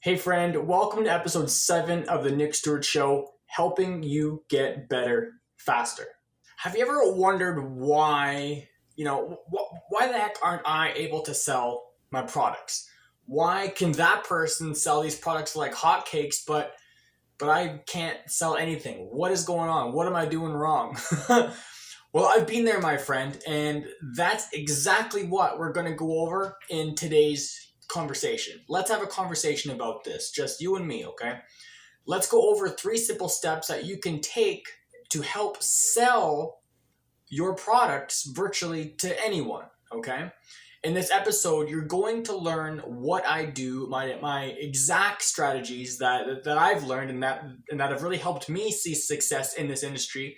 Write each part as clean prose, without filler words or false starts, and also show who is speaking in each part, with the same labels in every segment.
Speaker 1: Hey, friend, welcome to episode 7 of the Nick Stewart Show, helping you get better faster. Have you ever wondered why the heck aren't I able to sell my products? Why can that person sell these products like hotcakes, but I can't sell anything? What is going on? What am I doing wrong? Well, I've been there, my friend, and that's exactly what we're going to go over in today's conversation. Let's have a conversation about this, just you and me, okay? Let's go over 3 simple steps that you can take to help sell your products virtually to anyone, okay? In this episode, you're going to learn what I do, my exact strategies that I've learned and that have really helped me see success in this industry,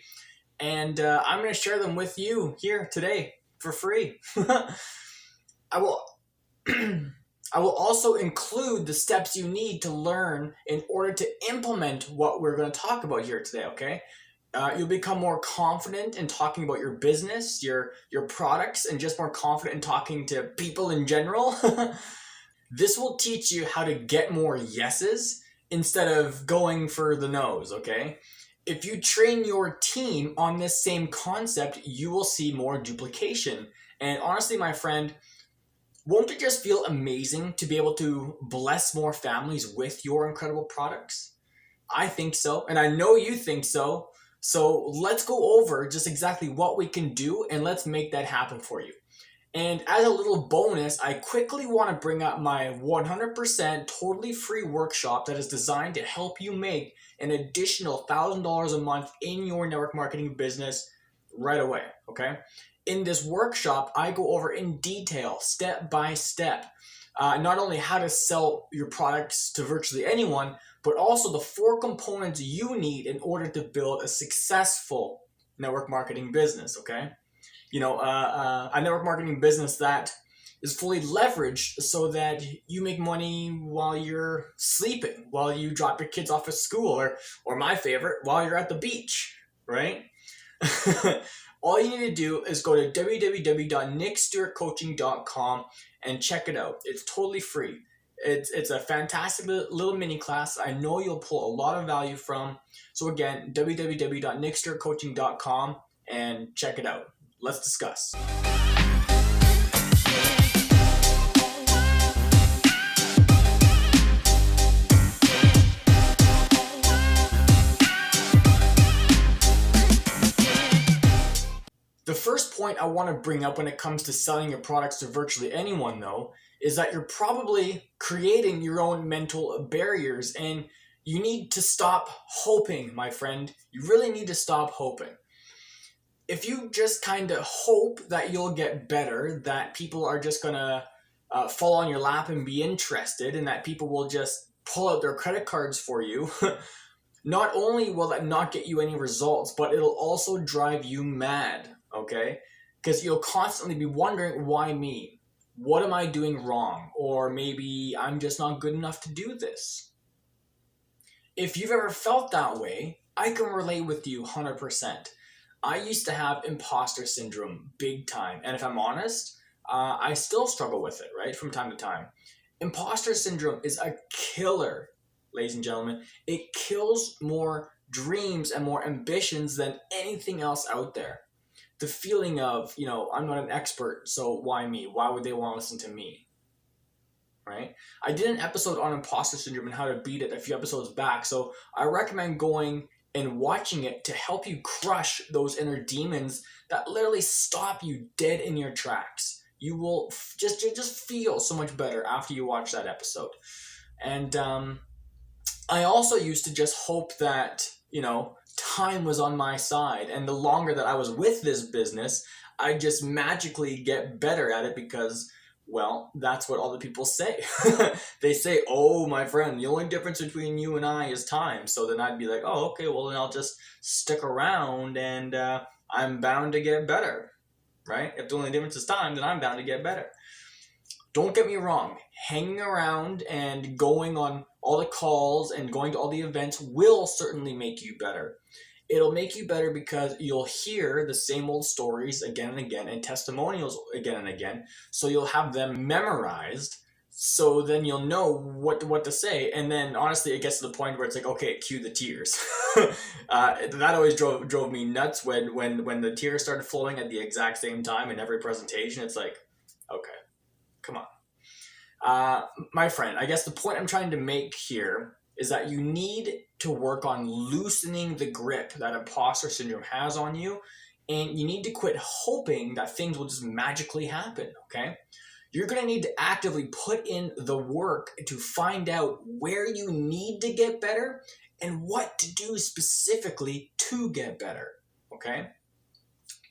Speaker 1: and I'm going to share them with you here today for free. I will I will also include the steps you need to learn in order to implement what we're going to talk about here today, okay? You'll become more confident in talking about your business, your products, and just more confident in talking to people in general. This will teach you how to get more yeses instead of going for the no's, okay? If you train your team on this same concept, you will see more duplication. And honestly, my friend, won't it just feel amazing to be able to bless more families with your incredible products? I think so, and I know you think so. So let's go over just exactly what we can do, and let's make that happen for you. And as a little bonus, I quickly want to bring up my 100% totally free workshop that is designed to help you make an additional $1,000 a month in your network marketing business right away, okay? In this workshop, I go over in detail, step by step, not only how to sell your products to virtually anyone, but also the 4 components you need in order to build a successful network marketing business, okay? A network marketing business that is fully leveraged so that you make money while you're sleeping, while you drop your kids off at school, or my favorite, while you're at the beach, right? All you need to do is go to www.nickstewartcoaching.com and check it out. It's totally free. It's a fantastic little mini class. I know you'll pull a lot of value from. So again, www.nickstewartcoaching.com and check it out. Let's discuss. The first point I want to bring up when it comes to selling your products to virtually anyone, though, is that you're probably creating your own mental barriers, and you need to stop hoping, my friend. You really need to stop hoping. If you just kind of hope that you'll get better, that people are just going to fall on your lap and be interested, and that people will just pull out their credit cards for you, not only will that not get you any results, but it'll also drive you mad, okay? Because you'll constantly be wondering, why me? What am I doing wrong? Or maybe I'm just not good enough to do this. If you've ever felt that way, I can relate with you 100%. I used to have imposter syndrome big time. And if I'm honest, I still struggle with it, right? From time to time. Imposter syndrome is a killer, ladies and gentlemen. It kills more dreams and more ambitions than anything else out there. The feeling of, I'm not an expert, so why me? Why would they want to listen to me? Right? I did an episode on imposter syndrome and how to beat it a few episodes back, so I recommend going and watching it to help you crush those inner demons that literally stop you dead in your tracks. You will just feel so much better after you watch that episode. And I also used to just hope that, time was on my side. And the longer that I was with this business, I just magically get better at it because, well, that's what all the people say. They say, oh, my friend, the only difference between you and I is time. So then I'd be like, oh, okay, well, then I'll just stick around and I'm bound to get better, right? If the only difference is time, then I'm bound to get better. Don't get me wrong, hanging around and going on all the calls and going to all the events will certainly make you better. It'll make you better because you'll hear the same old stories again and again and testimonials again and again. So you'll have them memorized So then you'll know what to say, and then honestly, it gets to the point where it's like, okay, cue the tears. That always drove me nuts when the tears started flowing at the exact same time in every presentation. It's like, okay, come on, my friend. I guess the point I'm trying to make here is that you need to work on loosening the grip that imposter syndrome has on you, and you need to quit hoping that things will just magically happen. Okay. You're going to need to actively put in the work to find out where you need to get better and what to do specifically to get better, okay?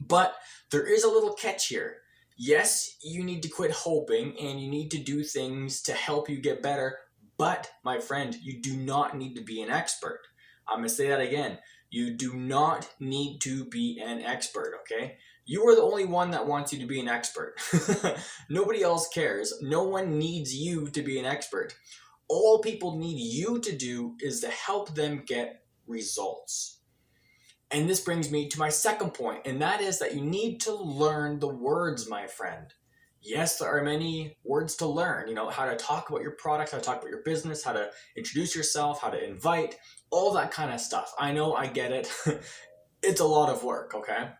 Speaker 1: But there is a little catch here. Yes, you need to quit hoping and you need to do things to help you get better, but my friend, you do not need to be an expert. I'm going to say that again. You do not need to be an expert, okay? You are the only one that wants you to be an expert. Nobody else cares. No one needs you to be an expert. All people need you to do is to help them get results. And this brings me to my second point, and that is that you need to learn the words, my friend. Yes, there are many words to learn. You know, how to talk about your product, how to talk about your business, how to introduce yourself, how to invite, all that kind of stuff. I know, I get it. It's a lot of work, okay?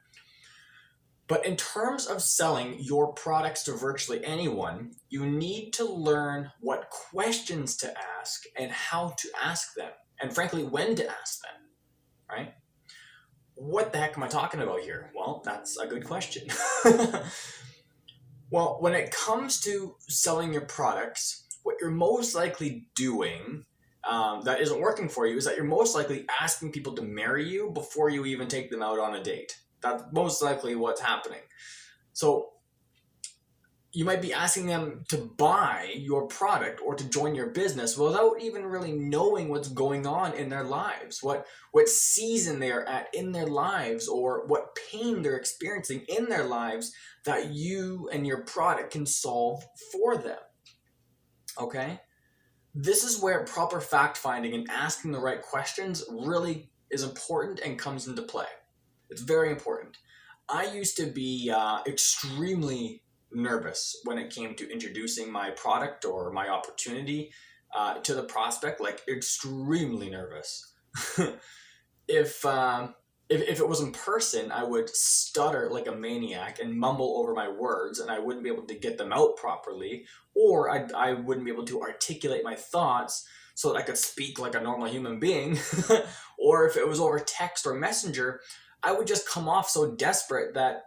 Speaker 1: But in terms of selling your products to virtually anyone, you need to learn what questions to ask and how to ask them, and frankly, when to ask them, right? What the heck am I talking about here? Well, that's a good question. Well, when it comes to selling your products, what you're most likely doing that isn't working for you is that you're most likely asking people to marry you before you even take them out on a date. That's most likely what's happening. So you might be asking them to buy your product or to join your business without even really knowing what's going on in their lives, what season they are at in their lives, or what pain they're experiencing in their lives that you and your product can solve for them. Okay? This is where proper fact finding and asking the right questions really is important and comes into play. It's very important. I used to be extremely nervous when it came to introducing my product or my opportunity to the prospect, like extremely nervous. If it was in person, I would stutter like a maniac and mumble over my words, and I wouldn't be able to get them out properly, or I wouldn't be able to articulate my thoughts so that I could speak like a normal human being. Or if it was over text or messenger, I would just come off so desperate that,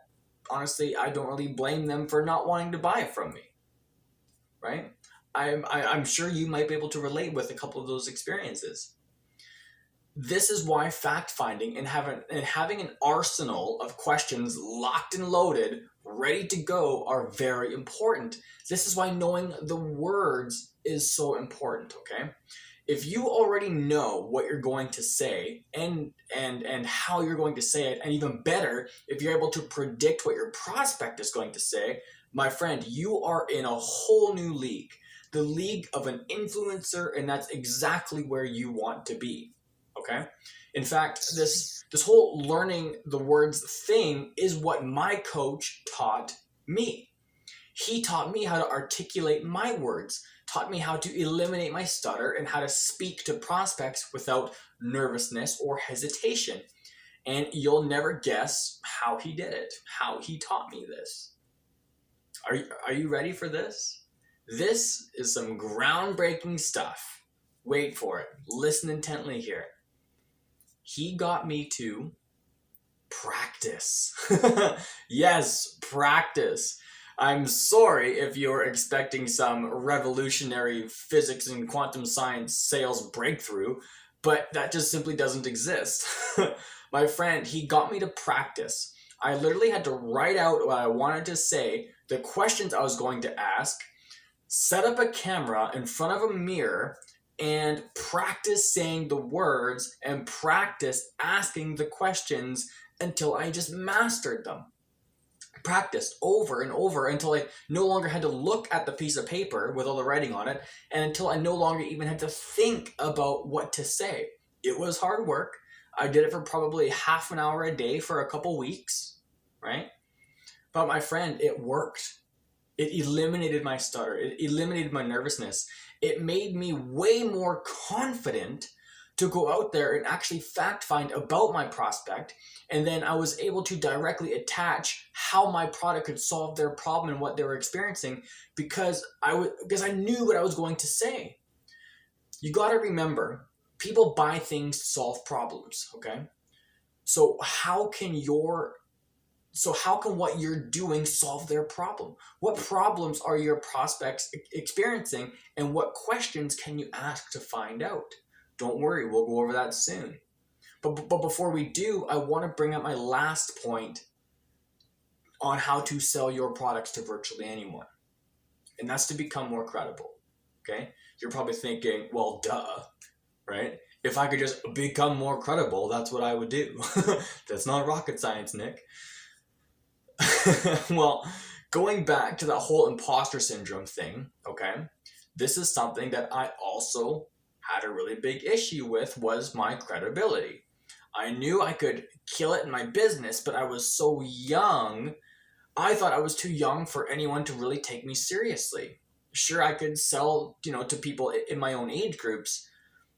Speaker 1: honestly, I don't really blame them for not wanting to buy it from me, right? I'm sure you might be able to relate with a couple of those experiences. This is why fact-finding and having an arsenal of questions locked and loaded, ready to go, are very important. This is why knowing the words is so important, okay? If you already know what you're going to say and how you're going to say it, and even better, if you're able to predict what your prospect is going to say, my friend, you are in a whole new league, the league of an influencer, and that's exactly where you want to be, okay? In fact, this whole learning the words thing is what my coach taught me. He taught me how to articulate my words, taught me how to eliminate my stutter, and how to speak to prospects without nervousness or hesitation. And you'll never guess how he did it, how he taught me this. Are you ready for this? This is some groundbreaking stuff. Wait for it. Listen intently here. He got me to practice. Yes, practice. I'm sorry if you're expecting some revolutionary physics and quantum science sales breakthrough, but that just simply doesn't exist. My friend, he got me to practice. I literally had to write out what I wanted to say, the questions I was going to ask, set up a camera in front of a mirror, and practice saying the words and practice asking the questions until I just mastered them. Practiced over and over until I no longer had to look at the piece of paper with all the writing on it, and until I no longer even had to think about what to say. It was hard work. I did it for probably half an hour a day for a couple weeks, right? But my friend, it worked. It eliminated my stutter. It eliminated my nervousness. It made me way more confident to go out there and actually fact find about my prospect. And then I was able to directly attach how my product could solve their problem and what they were experiencing because I knew what I was going to say. You got to remember, people buy things to solve problems, okay? So how can what you're doing solve their problem? What problems are your prospects experiencing, and what questions can you ask to find out? Don't worry, we'll go over that soon. But before we do, I want to bring up my last point on how to sell your products to virtually anyone. And that's to become more credible, okay? You're probably thinking, well, duh, right? If I could just become more credible, that's what I would do. That's not rocket science, Nick. Well, going back to that whole imposter syndrome thing, okay, this is something that I also had a really big issue with, was my credibility. I knew I could kill it in my business, but I was so young. I thought I was too young for anyone to really take me seriously. Sure, I could sell, to people in my own age groups,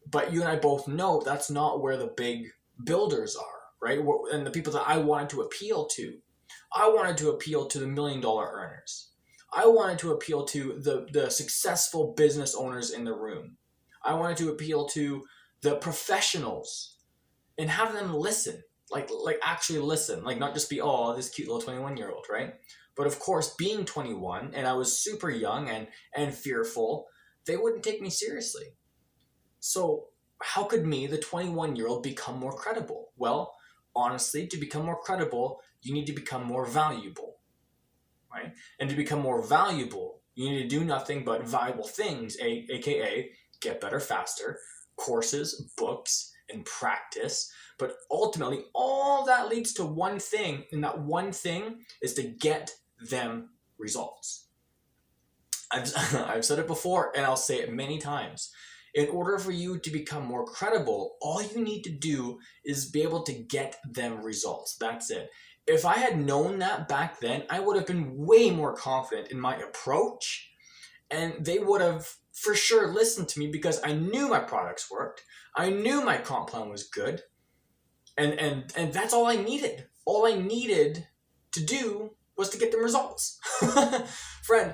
Speaker 1: but you and I both know that's not where the big builders are, right? And the people that I wanted to appeal to. I wanted to appeal to the $1 million earners. I wanted to appeal to the successful business owners in the room. I wanted to appeal to the professionals and have them listen, like actually listen, like not just be, oh, this cute little 21-year-old, right? But of course, being 21 and I was super young and fearful, they wouldn't take me seriously. So how could me, the 21-year-old, become more credible? Well, honestly, to become more credible, you need to become more valuable, right? And to become more valuable, you need to do nothing but valuable things, aka get better faster, courses, books, and practice. But ultimately, all that leads to one thing, and that one thing is to get them results. I've said it before, and I'll say it many times. In order for you to become more credible, all you need to do is be able to get them results. That's it. If I had known that back then, I would have been way more confident in my approach, and they would have for sure listened to me because I knew my products worked. I knew my comp plan was good, and that's all I needed. All I needed to do was to get them results. Friend,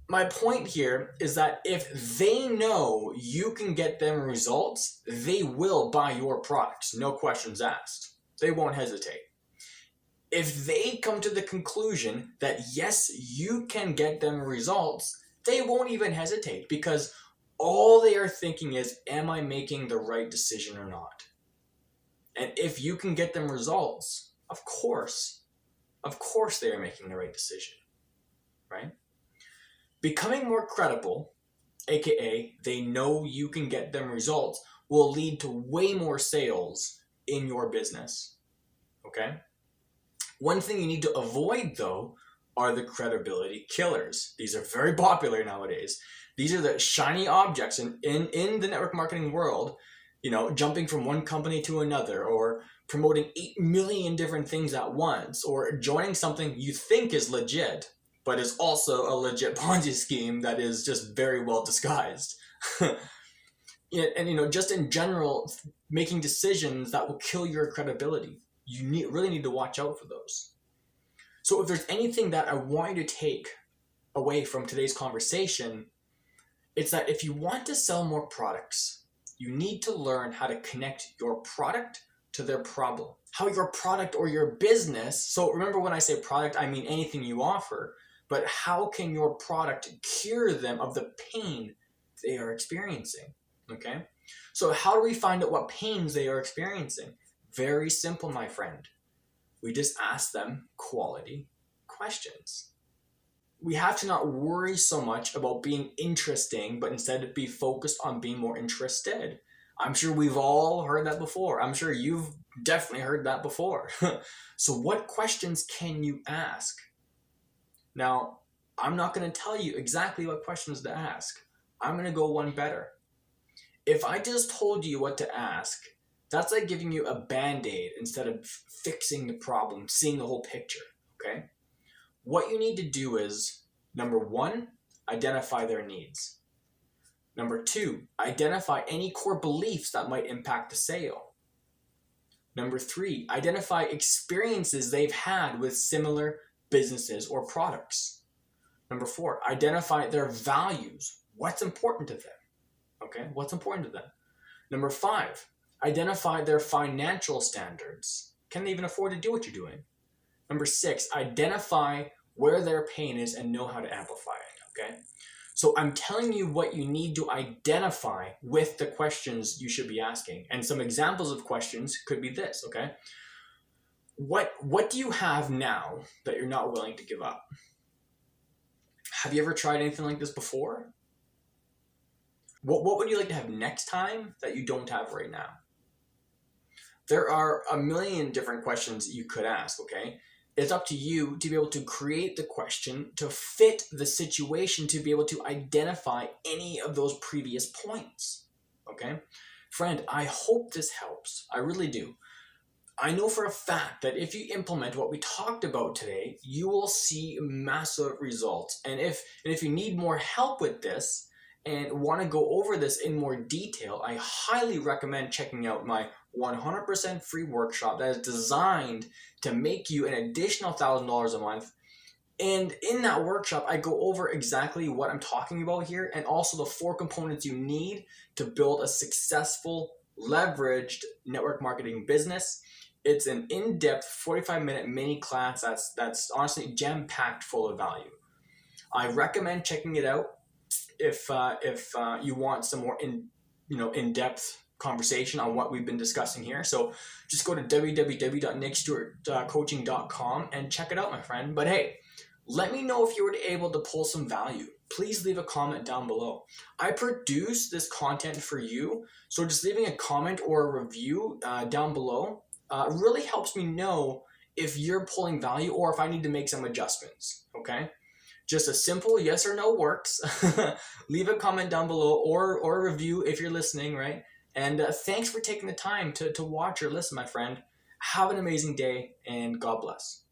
Speaker 1: my point here is that if they know you can get them results, they will buy your products, no questions asked. They won't hesitate. If they come to the conclusion that yes, you can get them results, they won't even hesitate because all they are thinking is, am I making the right decision or not? And if you can get them results, of course they are making the right decision, right? Becoming more credible, aka they know you can get them results, will lead to way more sales in your business, okay? One thing you need to avoid, though, are the credibility killers. These are very popular nowadays. These are the shiny objects in the network marketing world, jumping from one company to another, or promoting 8 million different things at once, or joining something you think is legit, but is also a legit Ponzi scheme that is just very well disguised. And just in general, making decisions that will kill your credibility. You really need to watch out for those. So if there's anything that I want you to take away from today's conversation, it's that if you want to sell more products, you need to learn how to connect your product to their problem. How your product or your business, so remember when I say product, I mean anything you offer, but how can your product cure them of the pain they are experiencing, okay? So how do we find out what pains they are experiencing? Very simple, my friend. We just ask them quality questions. We have to not worry so much about being interesting, but instead be focused on being more interested. I'm sure we've all heard that before. I'm sure you've definitely heard that before. So what questions can you ask? Now, I'm not going to tell you exactly what questions to ask. I'm going to go one better. If I just told you what to ask, that's like giving you a Band-Aid instead of fixing the problem, seeing the whole picture, okay? What you need to do is Number 1, identify their needs. Number 2, identify any core beliefs that might impact the sale. Number 3, identify experiences they've had with similar businesses or products. Number 4, identify their values. What's important to them? Okay, what's important to them? Number 5, identify their financial standards. Can they even afford to do what you're doing? Number 6, identify where their pain is and know how to amplify it, okay? So I'm telling you what you need to identify with the questions you should be asking. And some examples of questions could be this, okay? What do you have now that you're not willing to give up? Have you ever tried anything like this before? What would you like to have next time that you don't have right now? There are a million different questions you could ask, okay? It's up to you to be able to create the question to fit the situation, to be able to identify any of those previous points, okay? Friend, I hope this helps. I really do. I know for a fact that if you implement what we talked about today, you will see massive results. And if you need more help with this and want to go over this in more detail, I highly recommend checking out my 100% free workshop that is designed to make you an additional $1,000 a month. And in that workshop, I go over exactly what I'm talking about here and also the 4 components you need to build a successful, leveraged network marketing business. It's an in-depth 45-minute mini class that's honestly jam-packed full of value. I recommend checking it out if you want some more in-depth conversation on what we've been discussing here. So just go to www.nickstewartcoaching.com and check it out, my friend. But hey, let me know if you were able to pull some value. Please leave a comment down below. I produce this content for you, so just leaving a comment or a review down below really helps me know if you're pulling value or if I need to make some adjustments, okay? Just a simple yes or no works. Leave a comment down below or a review if you're listening, right? And thanks for taking the time to watch or listen, my friend. Have an amazing day and God bless.